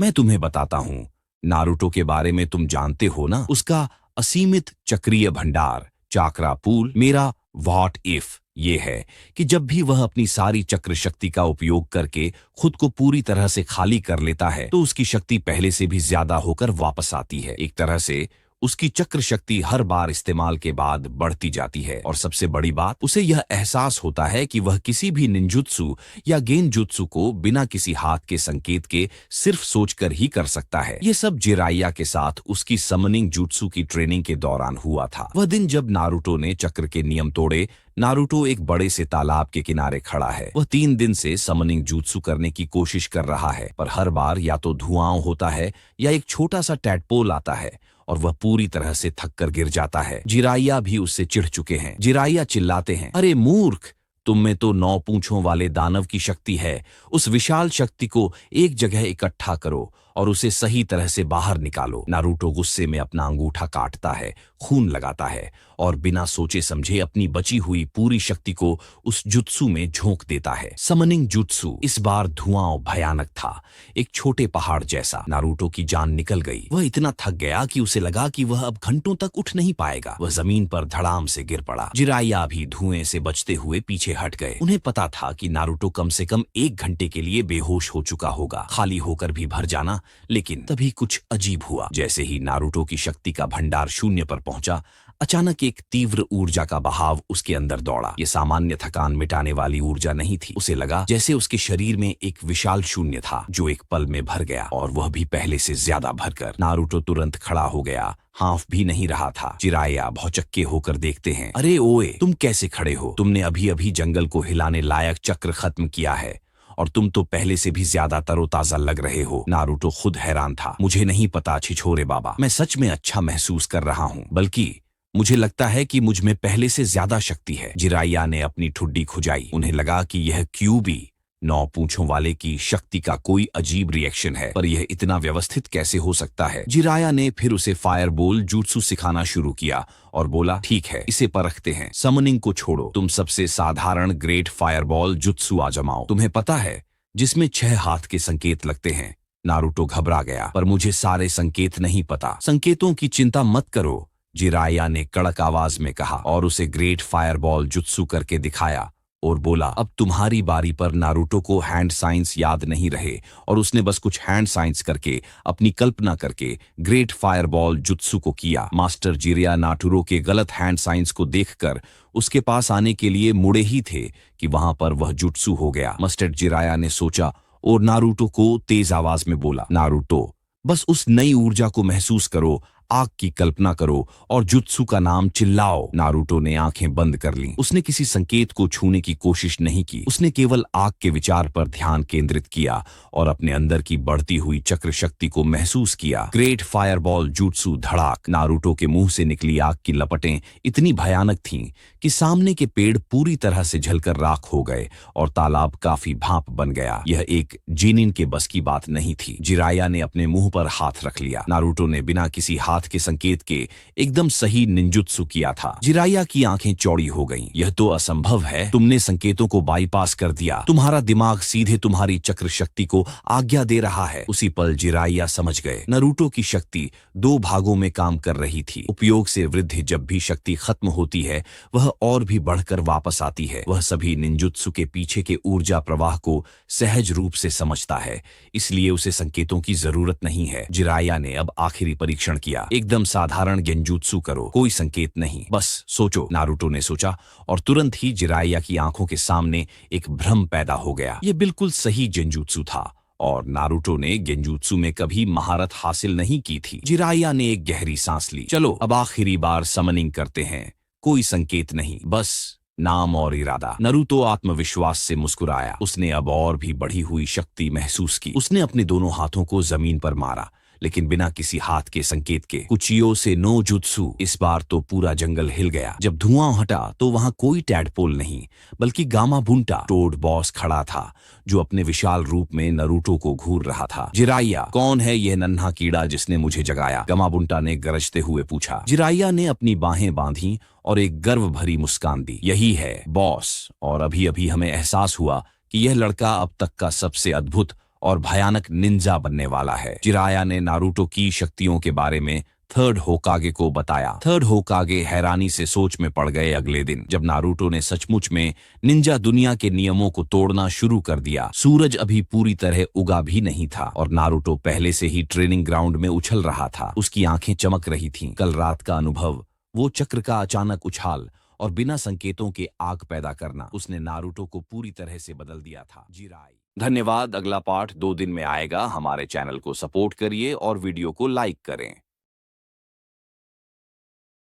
मैं तुम्हें बताता हूँ, नारुतो के बारे में तुम जानते हो ना, उसका असीमित चक्रीय भंडार, चाक्रा पूल। मेरा व्हाट इफ ये है कि जब भी वह अपनी सारी चक्र शक्ति का उपयोग करके खुद को पूरी तरह से खाली कर लेता है तो उसकी शक्ति पहले से भी ज्यादा होकर वापस आती है। एक तरह से उसकी चक्र शक्ति हर बार इस्तेमाल के बाद बढ़ती जाती है, और सबसे बड़ी बात, उसे यह एहसास होता है कि वह किसी भी निंजुत्सु या गेनजुत्सु को बिना किसी हाथ के संकेत के सिर्फ सोचकर ही कर सकता है। ये सब जिराइया के साथ उसकी समनिंग जुत्सु की ट्रेनिंग के दौरान हुआ था। वह दिन जब नारुतो ने चक्र के नियम तोड़े। नारुतो एक बड़े से तालाब के किनारे खड़ा है। वह 3 दिन से समनिंग जुत्सु करने की कोशिश कर रहा है, पर हर बार या तो धुआं होता है या एक छोटा सा टैडपोल आता है और वह पूरी तरह से थक कर गिर जाता है। जिराइया भी उससे चिढ़ चुके हैं। जिराइया चिल्लाते हैं, अरे मूर्ख, तुम में तो 9 पूंछों वाले दानव की शक्ति है। उस विशाल शक्ति को एक जगह इकट्ठा करो और उसे सही तरह से बाहर निकालो। नारुतो गुस्से में अपना अंगूठा काटता है, खून लगाता है और बिना सोचे समझे अपनी बची हुई पूरी शक्ति को उस जुत्सु में झोंक देता है। समनिंग जुत्सु इस बार धुआं और भयानक था, एक छोटे पहाड़ जैसा। नारुतो की जान निकल गई। वह इतना थक गया कि उसे लगा कि वह अब घंटों तक उठ नहीं पाएगा। वह जमीन पर धड़ाम से गिर पड़ा। जिराइया भी धुएं से बचते हुए पीछे हट गए। उन्हें पता था कि नारुतो कम से कम 1 घंटे के लिए बेहोश हो चुका होगा, खाली होकर भी भर जाना। लेकिन तभी कुछ अजीब हुआ। जैसे ही नारुतो की शक्ति का भंडार शून्य पर पहुंचा, अचानक एक तीव्र ऊर्जा का बहाव उसके अंदर दौड़ा। ये सामान्य थकान मिटाने वाली ऊर्जा नहीं थी। उसे लगा जैसे उसके शरीर में एक विशाल शून्य था जो एक पल में भर गया, और वह भी पहले से ज्यादा भरकर। नारुतो तुरंत खड़ा हो गया, हाफ भी नहीं रहा था। जिराइया भौचक्के होकर देखते हैं, अरे ओए, तुम कैसे खड़े हो? तुमने अभी अभी जंगल को हिलाने लायक चक्र खत्म किया है और तुम तो पहले से भी ज्यादा तरोताजा लग रहे हो। नारुतो खुद हैरान था। मुझे नहीं पता छिछोरे बाबा, मैं सच में अच्छा महसूस कर रहा हूँ, बल्कि मुझे लगता है कि मुझ में पहले से ज्यादा शक्ति है। जिराइया ने अपनी ठुड्डी खुजाई। उन्हें लगा कि यह क्यूबी 9 पूंछों वाले की शक्ति का कोई अजीब रिएक्शन है, पर यह इतना व्यवस्थित कैसे हो सकता है? जिराया ने फिर उसे फायरबॉल जुत्सु सिखाना शुरू किया और बोला, ठीक है, इसे परखते हैं। समनिंग को छोड़ो, तुम सबसे साधारण ग्रेट फायरबॉल जुत्सु आजमाओ। तुम्हें पता है, जिसमें 6 हाथ के संकेत लगते हैं। नारुतो घबरा गया, पर मुझे सारे संकेत नहीं पता। संकेतों की चिंता मत करो, जिराया ने कड़क आवाज में कहा और उसे ग्रेट फायरबॉल जुत्सु करके दिखाया और बोला, अब तुम्हारी बारी पर। नारुतो को हैंड साइंस याद नहीं रहे और उसने बस कुछ हैंड साइंस करके, अपनी कल्पना करके ग्रेट फायरबॉल जुत्सु को किया। मास्टर जिराया नाटुरो के गलत हैंड साइंस को देखकर उसके पास आने के लिए मुड़े ही थे कि वहां पर वह जुत्सु हो गया। मास्टर जिराया ने सोचा और नारुतो को तेज आवाज में बोला, नारुतो, बस उस नई ऊर्जा को महसूस करो, आग की कल्पना करो और जुत्सु का नाम चिल्लाओ। नारुतो ने आंखें बंद कर लीं। उसने किसी संकेत को छूने की कोशिश नहीं की। उसने केवल आग के विचार पर ध्यान केंद्रित किया और अपने अंदर की बढ़ती हुई चक्र शक्ति को महसूस किया। ग्रेट फायरबॉल जुत्सु धड़ाक। नारुतो के मुंह से निकली आग की लपटें इतनी भयानक थीं कि सामने के पेड़ पूरी तरह से जलकर राख हो गए और तालाब काफी भाप बन गया। यह एक जिनिन के बस की बात नहीं थी। जिराया ने अपने मुंह पर हाथ रख लिया। नारुतो ने बिना किसी हाथ के संकेत के एकदम सही निंजुत्सु किया था। जिराया की आंखें चौड़ी हो गईं। यह तो असंभव है, तुमने संकेतों को बाईपास कर दिया। तुम्हारा दिमाग सीधे तुम्हारी चक्र शक्ति को आज्ञा दे रहा है। उसी पल जिराया समझ गए, नारुतो की शक्ति 2 भागों में काम कर रही थी। उपयोग से वृद्धि जब भी शक्ति खत्म होती है, वह और भी बढ़कर वापस आती है। वह सभी निंजुत्सु के पीछे के ऊर्जा प्रवाह को सहज रूप से समझता है, इसलिए उसे संकेतों की जरूरत नहीं है। जिराया ने अब आखिरी परीक्षण किया। एकदम साधारण गेंजुत्सु करो, कोई संकेत नहीं, बस सोचो। नारुतो ने सोचा और तुरंत ही जिराया की आंखों के सामने एक भ्रम पैदा हो गया। यह बिल्कुल सही गेंजुत्सु था और नारुतो ने गेंजुत्सु में कभी महारत हासिल नहीं की थी। जिराया ने एक गहरी सांस ली। चलो अब आखिरी बार समनिंग करते हैं। कोई संकेत नहीं, बस नाम और इरादा। नारुतो आत्मविश्वास से मुस्कुराया। उसने अब और भी बढ़ी हुई शक्ति महसूस की। उसने अपने दोनों हाथों को जमीन पर मारा, लेकिन बिना किसी हाथ के संकेत के। कुचियो से नो जुत्सु। इस बार तो पूरा जंगल हिल गया। जब धुआं हटा तो वहां कोई टैडपोल नहीं, बल्कि गामाबुंटा टोड बॉस खड़ा था, जो अपने विशाल रूप में नारुतो को घूर रहा था। जिराइया, कौन है यह नन्हा कीड़ा जिसने मुझे जगाया? गामाबुंटा ने गरजते हुए पूछा। जिराइया ने अपनी बाहें बांधी और एक गर्व भरी मुस्कान दी। यही है बॉस, और अभी अभी हमें एहसास हुआ कि यह लड़का अब तक का सबसे अद्भुत और भयानक निंजा बनने वाला है। जिराया ने नारुतो की शक्तियों के बारे में थर्ड होकागे को बताया। थर्ड होकागे हैरानी से सोच में पड़ गए। अगले दिन जब नारुतो ने सचमुच में निंजा दुनिया के नियमों को तोड़ना शुरू कर दिया, सूरज अभी पूरी तरह उगा भी नहीं था और नारुतो पहले से ही ट्रेनिंग ग्राउंड में उछल रहा था। उसकी आंखें चमक रही थीं। कल रात का अनुभव, वो चक्र का अचानक उछाल और बिना संकेतों के आग पैदा करना, उसने नारुतो को पूरी तरह से बदल दिया था। जिराई। धन्यवाद। अगला पार्ट 2 दिन में आएगा। हमारे चैनल को सपोर्ट करिए और वीडियो को लाइक करें।